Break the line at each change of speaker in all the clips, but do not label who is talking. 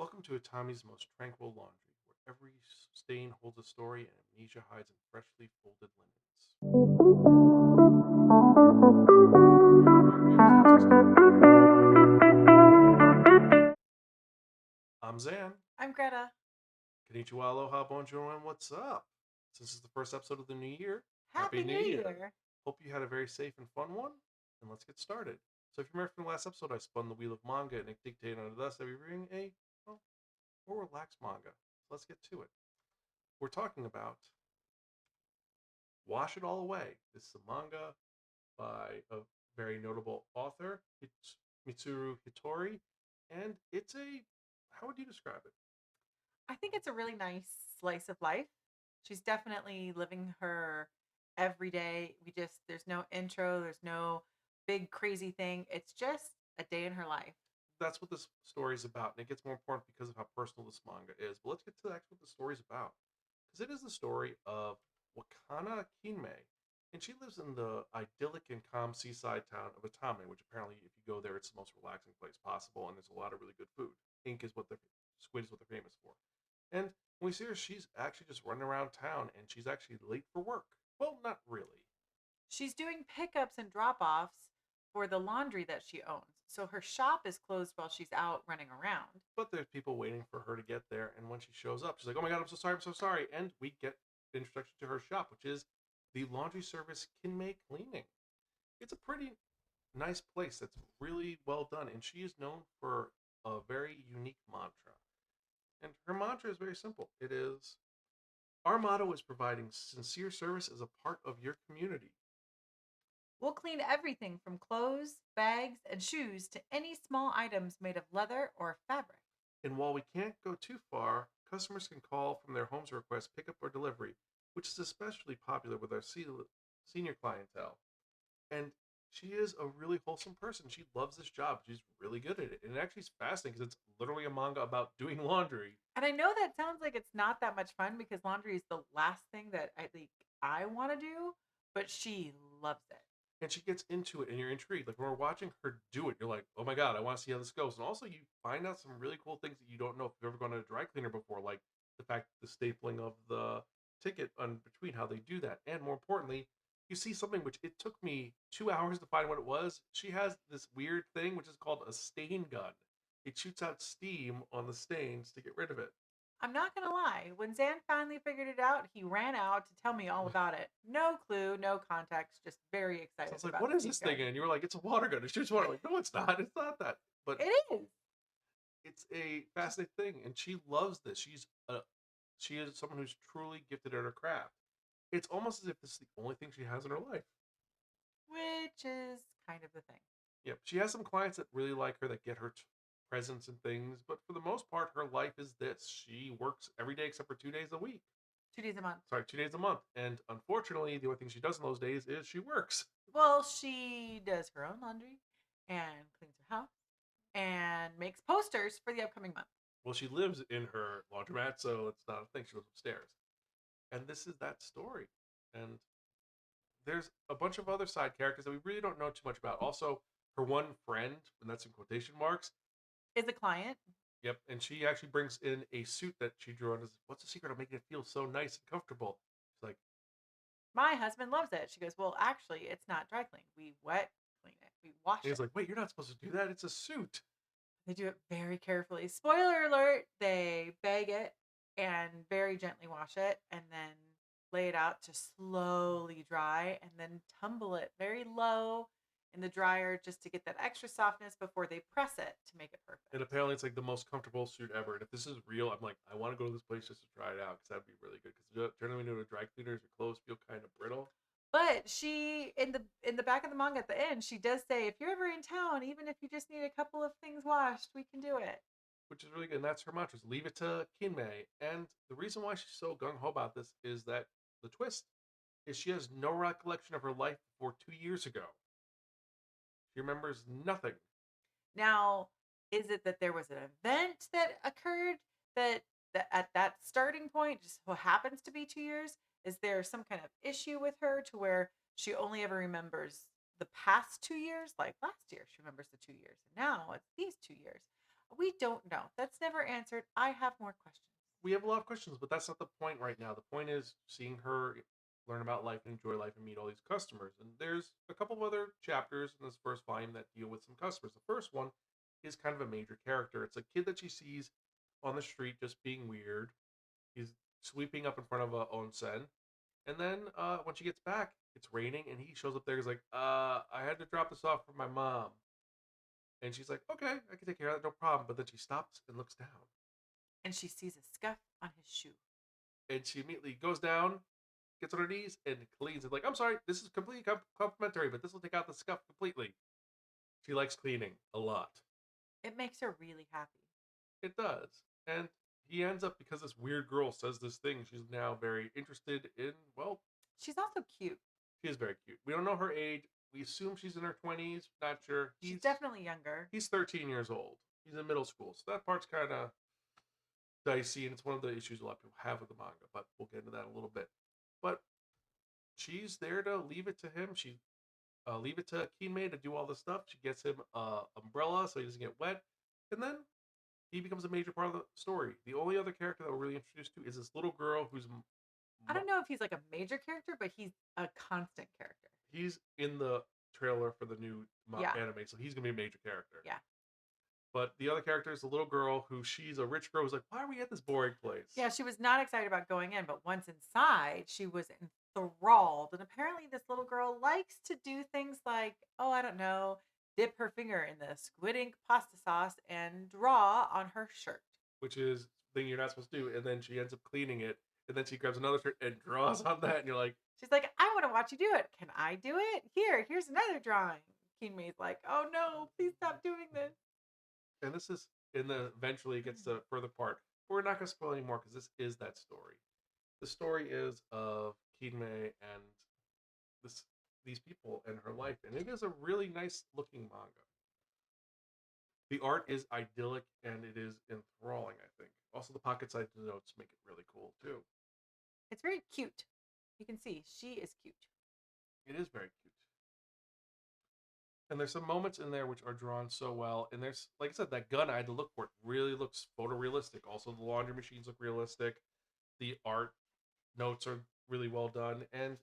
Welcome to Atami's most tranquil laundry, where every stain holds a story and amnesia hides in freshly folded linens. I'm Zan.
I'm Greta.
Konnichiwa, aloha, bonjour, and what's up? Since it's the first episode of the new year, Happy
Happy
New
New
Year!
Year.
Hope you had a very safe and fun one, and let's get started. So, if you remember from the last episode, I spun the wheel of manga and it dictated unto us that we bring a more relaxed manga. So let's get to it. We're talking about Wash It All Away. This is a manga by a very notable author, Mitsuru Hattori, and it's a how would you describe it?
I think it's a really nice slice of life. She's definitely living her every day. There's no intro, there's no big crazy thing. It's just a day in her life.
That's what this story is about, and it gets more important because of how personal this manga is. But let's get to actually what the story is about, because it is the story of Wakana Kinmei, and she lives in the idyllic and calm seaside town of Atame, which apparently, if you go there, it's the most relaxing place possible, and there's a lot of really good food. Ink is what they're squid is what they're famous for. And when we see her, she's actually just running around town, and she's actually late for work. Well, not really.
She's doing pickups and drop offs for the laundry that she owns. So her shop is closed while she's out running around.
But there's people waiting for her to get there, and when she shows up, she's like, "Oh my god, I'm so sorry, I'm so sorry," and we get the introduction to her shop, which is the laundry service Kinmei Cleaning. It's a pretty nice place that's really well done, and she is known for a very unique mantra. And her mantra is very simple. It is our motto is providing sincere service as a part of your community.
We'll clean everything from clothes, bags, and shoes to any small items made of leather or fabric.
And while we can't go too far, customers can call from their homes to request pickup or delivery, which is especially popular with our senior clientele. And she is a really wholesome person. She loves this job. She's really good at it. And it actually is fascinating because it's literally a manga about doing laundry.
And I know that sounds like it's not that much fun because laundry is the last thing that I think I want to do, but she loves it.
And she gets into it and you're intrigued. Like when we're watching her do it, you're like, oh my God, I want to see how this goes. And also you find out some really cool things that you don't know if you've ever gone to a dry cleaner before, like the fact the stapling of the ticket on between how they do that. And more importantly, you see something which it took me 2 hours to find what it was. She has this weird thing which is called a stain gun. It shoots out steam on the stains to get rid of it.
I'm not going to lie. When Zan finally figured it out, he ran out to tell me all about it. No clue, no context, just very
So I
excited
was like,
about
what
the
is
steam
this thing?
gun.
And you were like, it's a water gun. It shoots water. I'm like, no, it's not. It's not that. But
It is.
it's a fascinating thing, and she loves this. She is someone who's truly gifted at her craft. It's almost as if this is the only thing she has in her life.
Which is kind of the thing.
Yep, she has some clients that really like her that get her presents and things, but for the most part, her life is this. She works every day except for 2 days a week.
2 days a month.
Sorry, 2 days a month. And unfortunately, the only thing she does in those days is she works.
Well, she does her own laundry and cleans her house and makes posters for the upcoming month.
Well, she lives in her laundromat, so it's not a thing. She lives upstairs. And this is that story. And there's a bunch of other side characters that we really don't know too much about. Also, her one friend, and that's in quotation marks.
Is a client.
Yep, and she actually brings in a suit that she drew on. What's the secret of making it feel so nice and comfortable? She's like,
My husband loves it. She goes, well, actually, it's not dry clean. We wet clean it. We wash
and he's
it.
like, wait, you're not supposed to do that. It's a suit.
They do it very carefully. Spoiler alert, they bag it and very gently wash it and then lay it out to slowly dry and then tumble it very low in the dryer just to get that extra softness before they press it to make it perfect.
And apparently, it's like the most comfortable suit ever. And if this is real, I'm like, I want to go to this place just to try it out because that'd be really good. Because generally, when you go to dry cleaners, your clothes feel kind of brittle.
But she in the back of the manga at the end, she does say if you're ever in town, even if you just need a couple of things washed, we can do it.
Which is really good. And that's her mantra: leave it to Kinmei. And the reason why she's so gung ho about this is that the twist is she has no recollection of her life before 2 years ago. She remembers nothing.
Now, is it that there was an event that occurred that at that starting point just so happens to be 2 years? Is there some kind of issue with her to where she only ever remembers the past 2 years? Like last year, she remembers the 2 years, and now it's these 2 years. We don't know. That's never answered. I have more questions.
We have a lot of questions, but that's not the point right now. The point is seeing her learn about life and enjoy life and meet all these customers. And there's a couple of other chapters in this first volume that deal with some customers. The first one is kind of a major character. It's a kid that she sees on the street just being weird. He's sweeping up in front of a onsen. And then when she gets back, it's raining, and he shows up there. He's like, I had to drop this off for my mom. And she's like, okay, I can take care of that, no problem. But then she stops and looks down.
And she sees a scuff on his shoe.
And she immediately goes down, gets on her knees, and cleans it. Like, I'm sorry, this is completely complimentary, but this will take out the scuff completely. She likes cleaning a lot.
It makes her really happy.
It does. And he ends up, because this weird girl says this thing, she's now very interested in, well,
She's also cute.
she is very cute. We don't know her age. We assume she's in her 20s. Not sure.
She's definitely younger.
He's 13 years old. He's in middle school. So that part's kind of dicey, and it's one of the issues a lot of people have with the manga, but we'll get into that in a little bit. But she's there to leave it to him. She leave it to Kinmei to do all the stuff. She gets him umbrella so he doesn't get wet, and then he becomes a major part of the story. The only other character that we're really introduced to is this little girl who's
I don't know if he's like a major character, but he's a constant character.
he's in the trailer for the new anime, so he's gonna be a major character.
Yeah.
But the other character is the little girl who she's a rich girl who's like, why are we at this boring place?
Yeah, she was not excited about going in, but once inside, she was enthralled. And apparently, this little girl likes to do things like, oh, I don't know, dip her finger in the squid ink pasta sauce and draw on her shirt.
Which is the thing you're not supposed to do. And then she ends up cleaning it. And then she grabs another shirt and draws on that. And you're like,
she's like, I want to watch you do it. Can I do it? Here's another drawing. Kinmei's like, oh no, please stop doing this.
And this is, and then eventually it gets to the further part. But we're not going to spoil anymore because this is that story. The story is of Kinmei and these people and her life. And it is a really nice looking manga. The art is idyllic and it is enthralling, I think. Also, the pocket sized notes make it really cool, too.
It's very cute. You can see she is cute.
It is very cute. And there's some moments in there which are drawn so well. And there's, like I said, that gun I had to look for. It really looks photorealistic. Also, the laundry machines look realistic. The art notes are really well done. And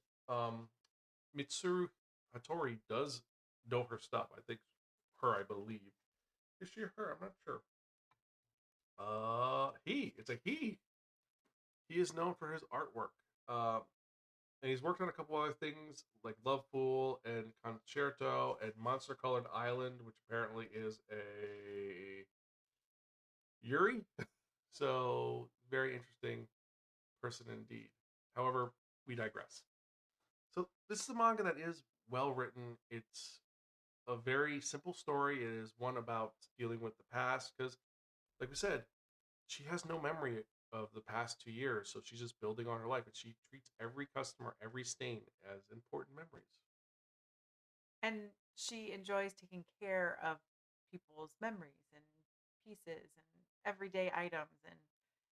Mitsuru Hattori does know her stuff. I think I believe. Is she her? I'm not sure. It's a he. He is known for his artwork. And he's worked on a couple other things like Love Fool and Concerto and Monster Colored Island, which apparently is a Yuri. So, very interesting person indeed. However, we digress. So, this is a manga that is well written. It's a very simple story. It is one about dealing with the past because, like we said, she has no memory of the past 2 years, so she's just building on her life, and she treats every customer, every stain as important memories.
And she enjoys taking care of people's memories and pieces and everyday items, and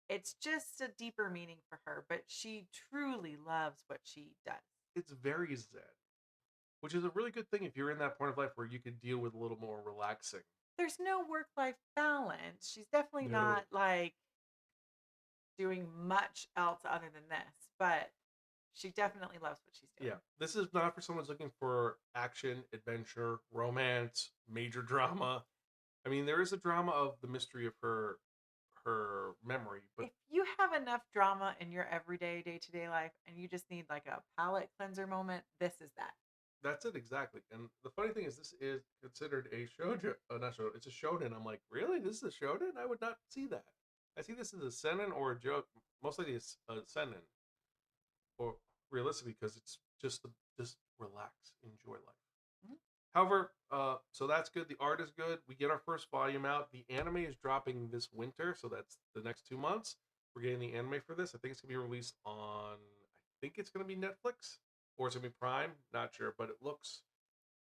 it's just a deeper meaning for her, but she truly loves what she does.
It's very zen, which is a really good thing if you're in that point of life where you can deal with a little more relaxing.
There's no work-life balance. She's definitely not like doing much else other than this, but she definitely loves what she's doing.
Yeah, this is not for someone who's looking for action, adventure, romance, major drama. I mean, there is a drama of the mystery of her memory, but
if you have enough drama in your everyday day-to-day life and you just need like a palate cleanser moment, this is that.
That's it, exactly. And the funny thing is, this is considered a shoujo. Not shoujo. It's a shonen. I'm like, really? This is a shonen? I would not see that. I see this as a seinen or a joke. Most likely it's a seinen, or realistically, because it's just relax, enjoy life.
Mm-hmm.
However, so that's good. The art is good. We get our first volume out. The anime is dropping this winter, so that's the next 2 months. We're getting the anime for this. I think it's gonna be released on. I think it's gonna be Netflix or it's gonna be Prime. Not sure, but it looks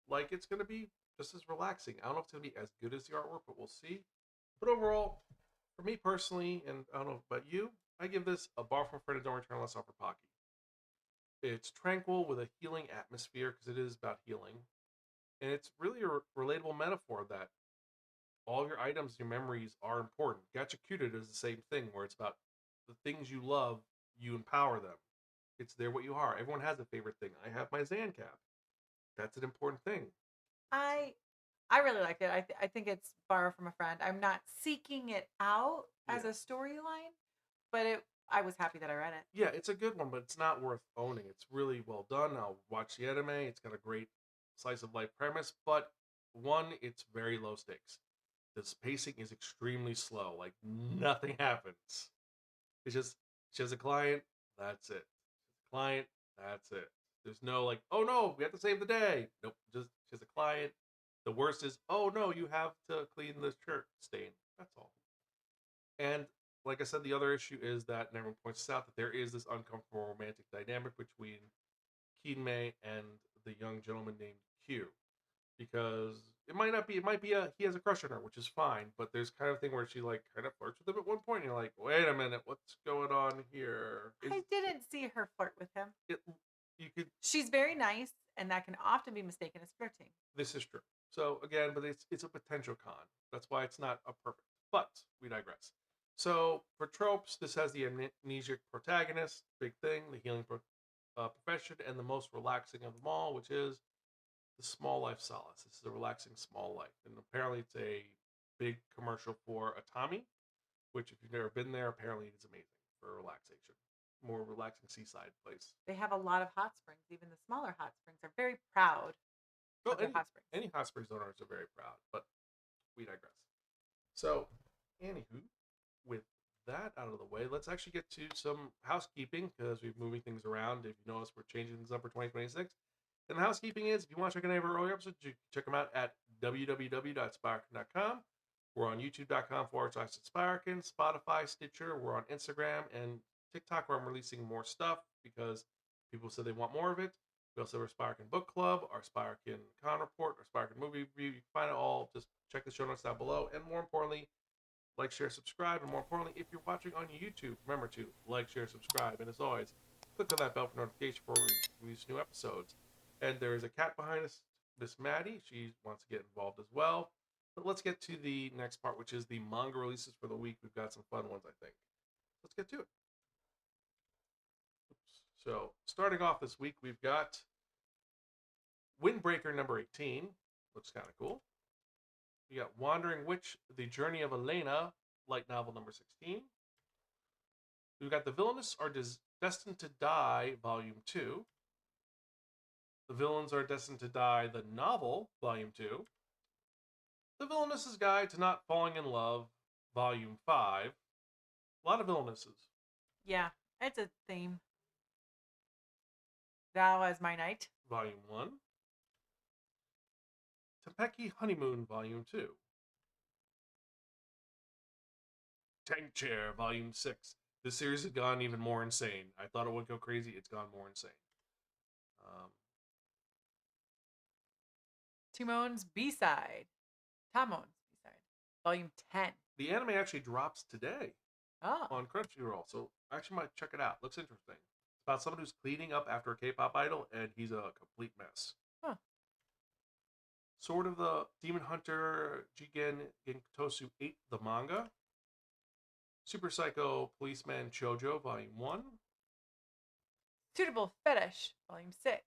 like it's gonna be just as relaxing. I don't know if it's gonna be as good as the artwork, but we'll see. But overall, for me personally, and I don't know about you, I give this a bar from Fred and Don't Return Unless Offered Pocky. It's tranquil with a healing atmosphere because it is about healing. And it's really a relatable metaphor that all your items, your memories are important. Gachakuta does the same thing, where it's about the things you love, you empower them. It's there what you are. Everyone has a favorite thing. I have my Zan cap. That's an important thing.
I I really liked it. I think it's borrow from a friend. I'm not seeking it out as a
Yeah.
storyline, but I was happy that I read it.
Yeah, it's a good one, but it's not worth owning. It's really well done. I'll watch the anime. It's got a great slice of life premise, but one, it's very low stakes. The pacing is extremely slow. Like nothing happens. It's just she has a client. That's it. Client. That's it. There's no like, oh no, we have to save the day. Nope. Just she has a client. The worst is, oh no, you have to clean the shirt stain. That's all. And like I said, the other issue is that, and everyone points out, that there is this uncomfortable romantic dynamic between Kinmei and the young gentleman named Q. Because it might not be, it might be he has a crush on her, which is fine, but there's kind of thing where she like kind of flirts with him at one point, and you're like, wait a minute, what's going on here? Is
I didn't see her flirt with him.
it? You could.
She's very nice, and that can often be mistaken as flirting.
This is true. So again, but it's a potential con. That's why it's not a perfect. But we digress. So for tropes, this has the amnesiac protagonist, big thing, the healing profession, and the most relaxing of them all, which is the small life solace. This is a relaxing small life, and apparently it's a big commercial for Atami, which if you've never been there, apparently it's amazing for relaxation. More relaxing seaside place.
They have a lot of hot springs. Even the smaller hot springs are very proud
Well,
of their hot springs.
any hot springs owners are very proud, but we digress. So, anywho, with that out of the way, let's actually get to some housekeeping because we're moving things around. If you notice, we're changing things up for 2026. And the housekeeping is, if you want to check out any of our earlier episodes, you can check them out at www.spiraken.com. We're on youtube.com/Spiraken, Spotify, Stitcher. We're on Instagram and TikTok, where I'm releasing more stuff because people said they want more of it. We also have our Spiraken Book Club, our Spiraken Con Report, our Spiraken Movie Review. You can find it all. Just check the show notes down below. And more importantly, like, share, subscribe. And more importantly, if you're watching on YouTube, remember to like, share, subscribe. And as always, click on that bell for notification before we release new episodes. And there is a cat behind us, Miss Maddie. She wants to get involved as well. But let's get to the next part, which is the manga releases for the week. We've got some fun ones, I think. Let's get to it. Oops. So, starting off this week, we've got Windbreaker number 18. Looks kind of cool. We got Wandering Witch, The Journey of Elena, light novel number 16. We've got The Villainous Are Destined to Die, volume 2. The Villains Are Destined to Die, the novel, volume 2. The Villainess's Guide to Not Falling in Love, volume 5. A lot of villainesses.
Yeah, it's a theme. Thou as my knight.
Volume 1. Tempeki Honeymoon, volume 2. Tank Chair, volume 6. This series has gone even more insane. I thought it would go crazy. It's gone more insane.
Timon's B-side. Tamon's B-side. Volume 10.
The anime actually drops today
Oh.
on Crunchyroll, so I actually might check it out. Looks interesting. It's about someone who's cleaning up after a K-pop idol, and he's a complete mess.
Huh.
Sword of the Demon Hunter Jigen Gentosu 8, the manga. Super Psycho Policeman Chojo, Volume 1.
Suitable Fetish. Volume 6.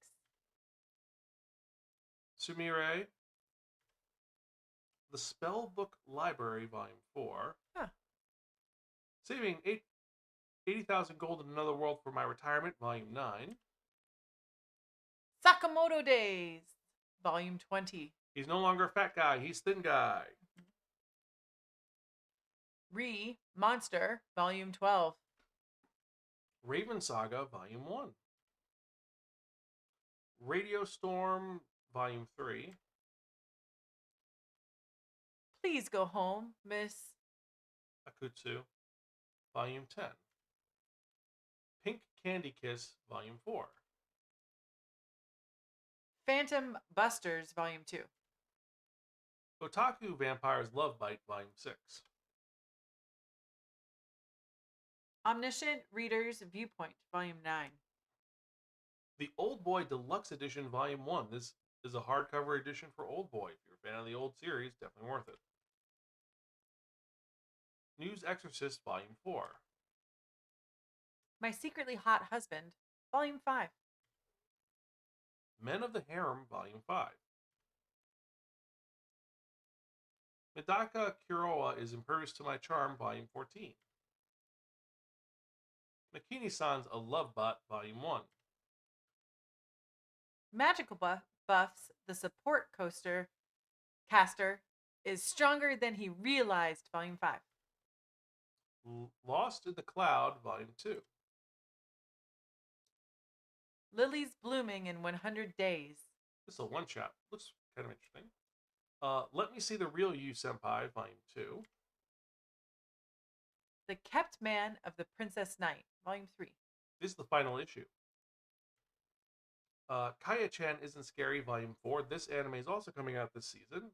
Sumire. The Spellbook Library, Volume 4.
Huh.
Saving 80,000 gold in another world for my retirement, Volume 9.
Sakamoto Days. Volume 20.
He's no longer a fat guy, he's thin guy.
Monster, Volume 12.
Raven Saga, Volume 1. Radio Storm, Volume 3.
Please Go Home, Miss
Akutsu, Volume 10. Pink Candy Kiss, Volume 4.
Phantom Busters, Volume 2.
Otaku Vampire's Love Bite, Volume 6.
Omniscient Reader's Viewpoint, Volume 9.
The Old Boy Deluxe Edition, Volume 1. This is a hardcover edition for Old Boy. If you're a fan of the old series, definitely worth it. News Exorcist Volume 4.
My Secretly Hot Husband, Volume 5.
Men of the Harem Volume 5. Medaka Kuroa is impervious to my charm Volume 14. Nakini-san's A Love Bot Volume 1.
Magical Buffs, the support caster, is stronger than he realized, Volume 5.
Lost in the Cloud Volume 2.
Lilies Blooming in 100 Days.
This is a one-shot. Looks kind of interesting. Let Me See the Real You, Senpai, Volume 2.
The Kept Man of the Princess Knight, Volume 3.
This is the final issue. Kaya-chan Isn't Scary, Volume 4. This anime is also coming out this season.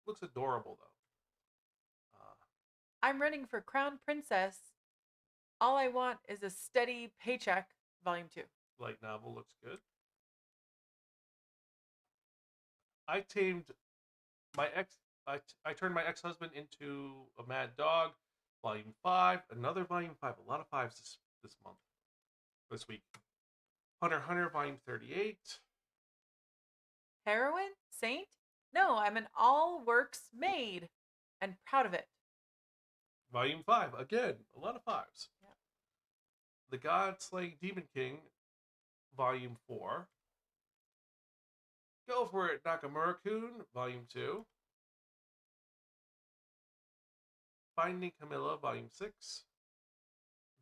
Looks adorable, though.
I'm Running for Crown Princess. All I Want is a Steady Paycheck, Volume 2.
Light novel looks good. I tamed my ex. I turned my ex-husband into a mad dog. Volume 5. Another Volume 5. A lot of 5s this month. This week. Hunter x Hunter Volume 38.
Heroine? Saint? No, I'm an all works maid and proud of it.
Volume 5. Again, a lot of 5s.
Yeah.
The God Slaying Demon King Volume 4. Go for It, Nakamura-kun, Volume 2. Finding Camilla, Volume 6.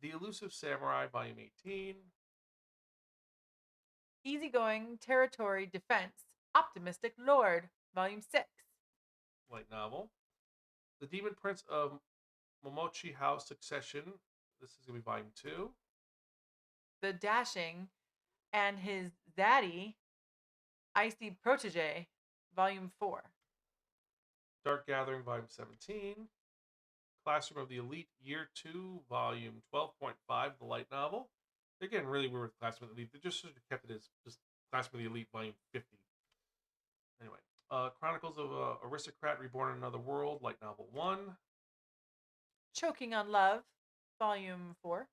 The Elusive Samurai, Volume 18.
Easygoing Territory Defense, Optimistic Lord, Volume 6.
Light novel. The Demon Prince of Momochi House Succession. This is going to be Volume 2.
The Dashing and His Daddy, Icy Protege, Volume 4.
Dark Gathering, Volume 17. Classroom of the Elite, Year 2, Volume 12.5, the light novel. Again, really weird with Classroom of the Elite. They just sort of kept it as just Classroom of the Elite, Volume 50. Anyway, Chronicles of Aristocrat Reborn in Another World, light novel 1.
Choking on Love, Volume 4.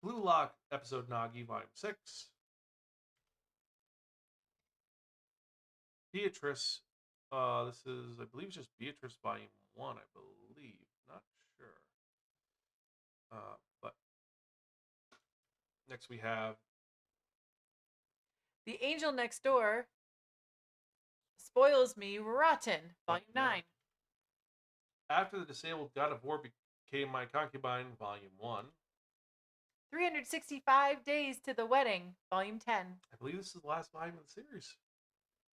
Blue Lock, Episode Nagi, Volume 6. Beatrice, this is, I believe it's just Beatrice Volume 1, I believe. Not sure. But next we have
The Angel Next Door, Spoils Me Rotten, Volume 9.
After the Disabled God of War Became My Concubine, Volume 1.
365 Days to the Wedding, Volume 10.
I believe this is the last volume of the series.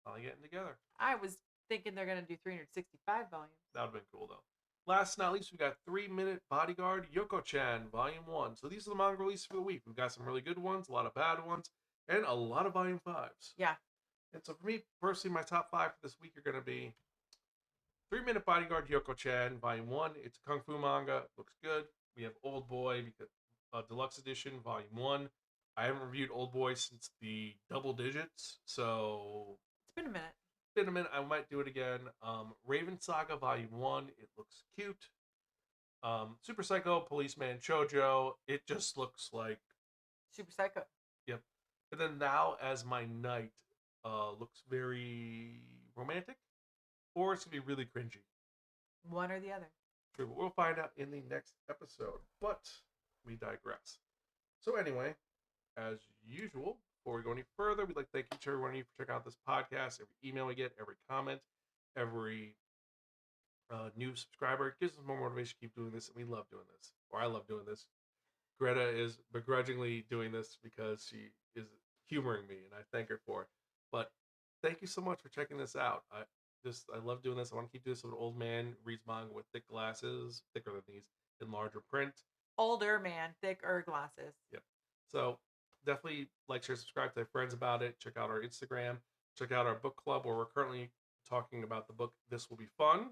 Finally getting together.
I was thinking they're going to do 365 volumes.
That would have been cool, though. Last but not least, we got 3 Minute Bodyguard Yoko-chan, Volume 1. So these are the manga releases for the week. We've got some really good ones, a lot of bad ones, and a lot of Volume 5s.
Yeah.
And so for me, personally, my top 5 for this week are going to be 3 Minute Bodyguard Yoko-chan, Volume 1. It's a kung fu manga. Looks good. We have Old Boy, Deluxe Edition, Volume 1. I haven't reviewed Old Boy since the double digits, so
It's been a minute.
I might do it again. Raven Saga Volume 1. It looks cute. Super Psycho Policeman Shoujo. It just looks like
Super Psycho.
Yep. And then Now As My Night looks very romantic. Or it's going to be really cringy.
One or the other.
True, but we'll find out in the next episode. But we digress. So anyway, as usual, before we go any further, we'd like to thank each and every one of you for checking out this podcast. Every email we get, every comment, every new subscriber. It gives us more motivation to keep doing this, and we love doing this. Or I love doing this. Greta is begrudgingly doing this because she is humoring me, and I thank her for it. But thank you so much for checking this out. I love doing this. I want to keep doing this with an old man reads manga with thick glasses, thicker than these, in larger print.
Older man, thicker glasses.
Yep. So definitely like, share, subscribe, tell your friends about it. Check out our Instagram. Check out our book club where we're currently talking about the book This Will Be Fun.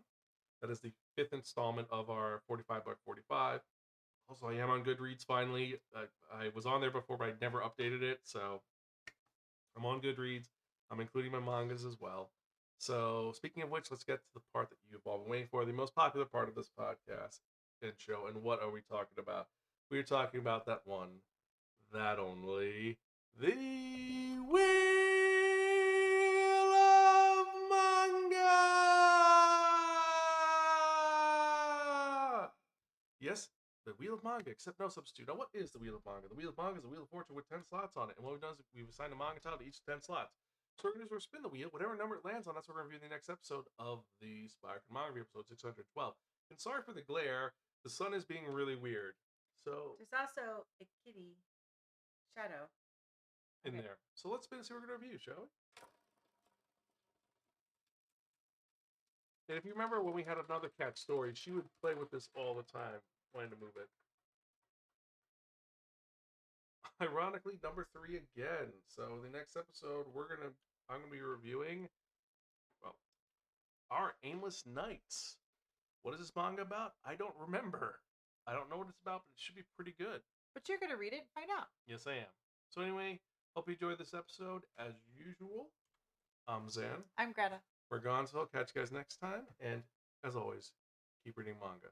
That is the 5th installment of our 45 by 45. Also, I am on Goodreads finally. I was on there before, but I never updated it. So I'm on Goodreads. I'm including my mangas as well. So, speaking of which, let's get to the part that you've all been waiting for, the most popular part of this podcast and show. And what are we talking about? We're talking about that one, that only, the Wheel of Manga! Yes, the Wheel of Manga, except no substitute. Now, what is the Wheel of Manga? The Wheel of Manga is a Wheel of Fortune with 10 slots on it. And what we've done is we've assigned a manga title to each 10 slots. So we're going to spin the wheel. Whatever number it lands on, that's what we're reviewing the next episode of the Spiraken Manga, episode 612. And sorry for the glare. The sun is being really weird. So,
There's also a kitty shadow
in there. So let's spin and see what we're going to review, shall we? And if you remember when we had another cat story, she would play with this all the time, wanting to move it. Ironically, number 3 again. So the next episode, I'm gonna be reviewing, well, Our Aimless Nights. What is this manga about? I don't remember. I don't know what it's about, but it should be pretty good.
But you're going to read it and find out.
Yes, I am. So anyway, hope you enjoyed this episode as usual. I'm Xan.
I'm Greta.
We're gone, so I'll catch you guys next time. And as always, keep reading manga.